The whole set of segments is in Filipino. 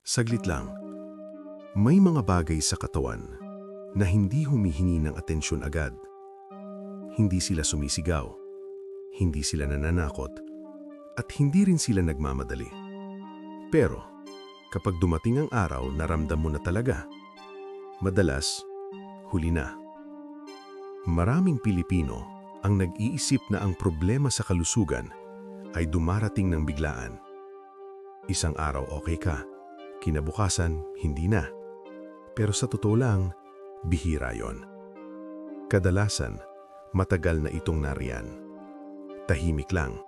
Saglit lang. May mga bagay sa katawan na hindi humihingi ng atensyon agad. Hindi sila sumisigaw, hindi sila nananakot, at hindi rin sila nagmamadali. Pero kapag dumating ang araw na ramdam mo na talaga, madalas, huli na. Maraming Pilipino ang nag-iisip na ang problema sa kalusugan ay dumarating ng biglaan. Isang araw okay ka, kinabukasan hindi na. Pero sa totoo lang, bihira yon. Kadalasan, matagal na itong nariyan. Tahimik lang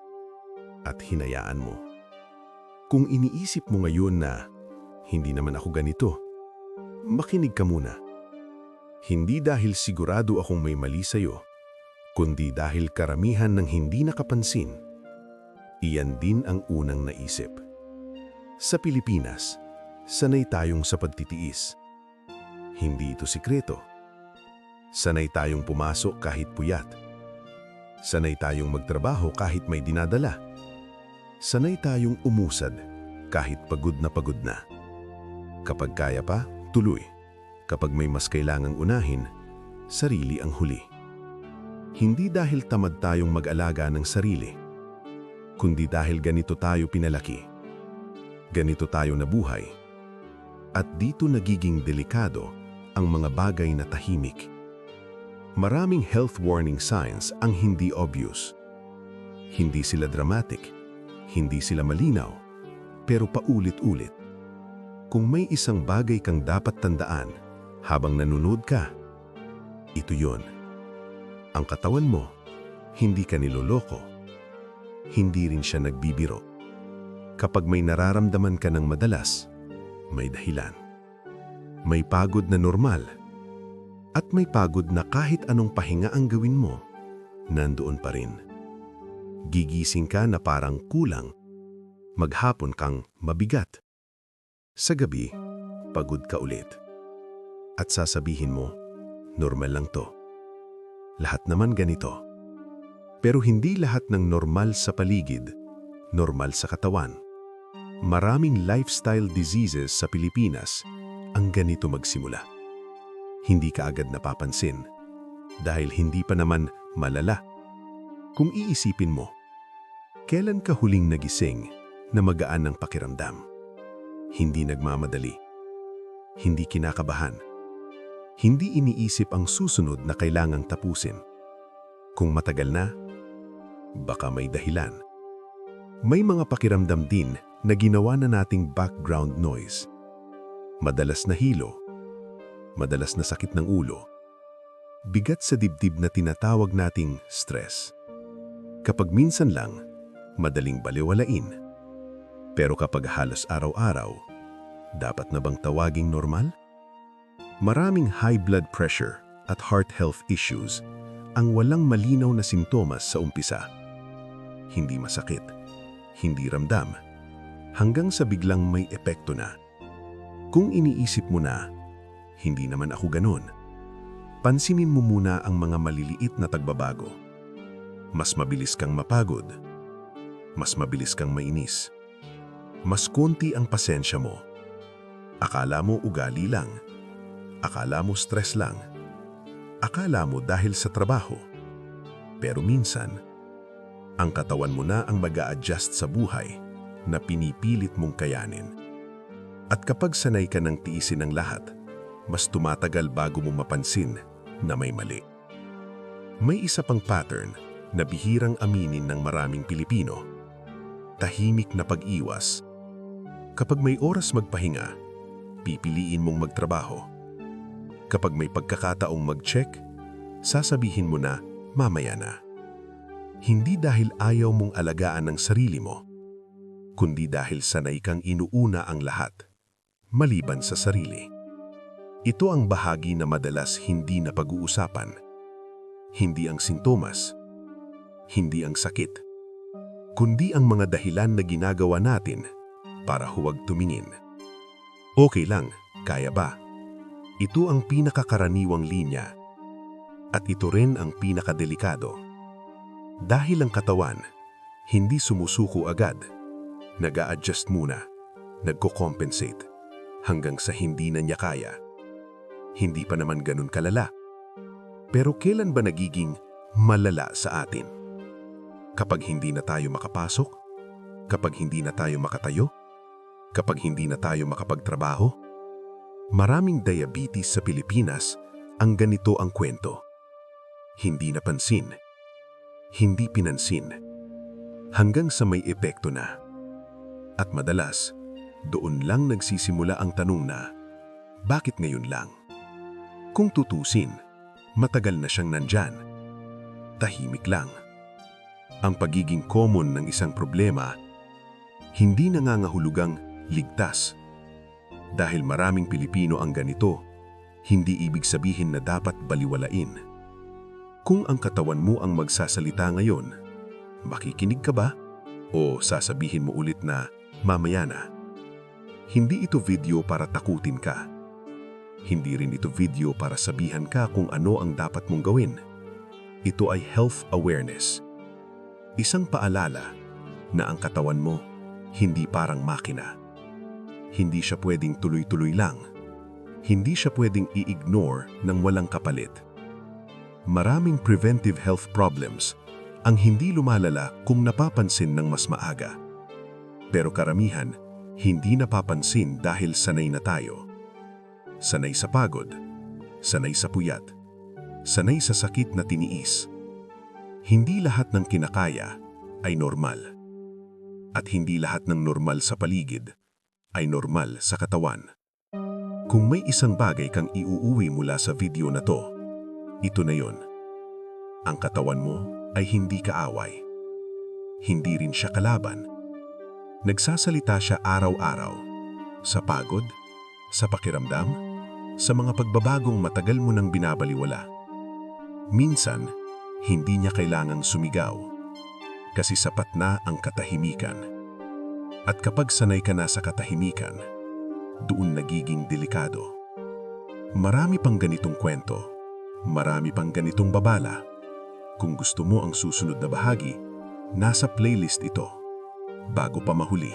at hinayaan mo. Kung iniisip mo ngayon na hindi naman ako ganito, makinig ka muna. Hindi dahil sigurado akong may mali sa'yo, kundi dahil karamihan ng hindi nakapansin. Iyan din ang unang naisip. Sa Pilipinas, sanay tayong sa pagtitiis. Hindi ito sikreto. Sanay tayong pumasok kahit puyat. Sanay tayong magtrabaho kahit may dinadala. Sanay tayong umusad kahit pagod na. Kapag kaya pa, tuloy. Kapag may mas kailangang unahin, sarili ang huli. Hindi dahil tamad tayong mag-alaga ng sarili, kundi dahil ganito tayo pinalaki. Ganito tayo nabuhay. At dito nagiging delikado ang mga bagay na tahimik. Maraming health warning signs ang hindi obvious. Hindi sila dramatic, hindi sila malinaw, pero paulit-ulit. Kung may isang bagay kang dapat tandaan habang nanonood ka, ito yon. Ang katawan mo, hindi ka niloloko. Hindi rin siya nagbibiro. Kapag may nararamdaman ka ng madalas, may dahilan. May pagod na normal. At may pagod na kahit anong pahinga ang gawin mo, nandoon pa rin. Gigising ka na parang kulang. Maghapon kang mabigat. Sa gabi, pagod ka ulit. At sasabihin mo, normal lang to. Lahat naman ganito. Pero hindi lahat ng normal sa paligid, normal sa katawan. Maraming lifestyle diseases sa Pilipinas ang ganito magsimula. Hindi ka agad napapansin dahil hindi pa naman malala. Kung iisipin mo, kailan ka huling nagising na magaan ng pakiramdam? Hindi nagmamadali. Hindi kinakabahan. Hindi iniisip ang susunod na kailangang tapusin. Kung matagal na, baka may dahilan. May mga pakiramdam din na ginawa na nating background noise. Madalas na hilo, madalas na sakit ng ulo, bigat sa dibdib na tinatawag nating stress. Kapag minsan lang, madaling balewalain. Pero kapag halos araw-araw, dapat na bang tawaging normal? Maraming high blood pressure at heart health issues ang walang malinaw na sintomas sa umpisa. Hindi masakit, hindi ramdam, hanggang sa biglang may epekto na. Kung iniisip mo na, hindi naman ako ganun, pansinin mo muna ang mga maliliit na pagbabago. Mas mabilis kang mapagod, mas mabilis kang mainis, mas konti ang pasensya mo. Akala mo ugali lang, akala mo stress lang, akala mo dahil sa trabaho. Pero minsan, ang katawan mo na ang mag-a-adjust sa buhay na pinipilit mong kayanin. At kapag sanay ka ng tiisin ang lahat, mas tumatagal bago mo mapansin na may mali. May isa pang pattern na bihirang aminin ng maraming Pilipino. Tahimik na pag-iwas. Kapag may oras magpahinga, pipiliin mong magtrabaho. Kapag may pagkakataong mag-check, sasabihin mo na mamaya na. Hindi dahil ayaw mong alagaan ang sarili mo, kundi dahil sanay kang inuuna ang lahat, maliban sa sarili. Ito ang bahagi na madalas hindi na pag-uusapan. Hindi ang sintomas, hindi ang sakit, kundi ang mga dahilan na ginagawa natin para huwag tumingin. Okay lang, kaya ba? Ito ang pinakakaraniwang linya. At ito rin ang pinakadelikado. Dahil ang katawan, hindi sumusuko agad. Nag-a-adjust muna, nagko-compensate. hanggang sa hindi na niya kaya. Hindi pa naman ganun kalala. Pero kailan ba nagiging malala sa atin? Kapag hindi na tayo makapasok? Kapag hindi na tayo makatayo? Kapag hindi na tayo makapagtrabaho? Maraming diabetes sa Pilipinas ang ganito ang kwento. Hindi napansin, hindi pinansin, hanggang sa may epekto na. At madalas, doon lang nagsisimula ang tanong na, bakit ngayon lang? Kung tutusin, matagal na siyang nandyan. Tahimik lang. Ang pagiging common ng isang problema, hindi nangangahulugang ligtas. Dahil maraming Pilipino ang ganito, hindi ibig sabihin na dapat baliwalain. Kung ang katawan mo ang magsasalita ngayon, makikinig ka ba? O sasabihin mo ulit na mamaya na? Hindi ito video para takutin ka. Hindi rin ito video para sabihan ka kung ano ang dapat mong gawin. Ito ay health awareness. Isang paalala na ang katawan mo hindi parang makina. Hindi siya pwedeng tuloy-tuloy lang. Hindi siya pwedeng i-ignore ng walang kapalit. Maraming preventive health problems ang hindi lumalala kung napapansin ng mas maaga. Pero karamihan, hindi napapansin dahil sanay na tayo. Sanay sa pagod, sanay sa puyat, sanay sa sakit na tiniis. Hindi lahat ng kinakaya ay normal. At hindi lahat ng normal sa paligid ay normal sa katawan. Kung may isang bagay kang iuuwi mula sa video na to, ito na yon. Ang katawan mo ay hindi kaaway. Hindi rin siya kalaban. Nagsasalita siya araw-araw. Sa pagod, sa pakiramdam, sa mga pagbabagong matagal mo nang binabaliwala. Minsan, hindi niya kailangang sumigaw. Kasi sapat na ang katahimikan. At kapag sanay ka na sa katahimikan, doon nagiging delikado. Marami pang ganitong kwento, marami pang ganitong babala. Kung gusto mo ang susunod na bahagi, nasa playlist ito, bago pa mahuli.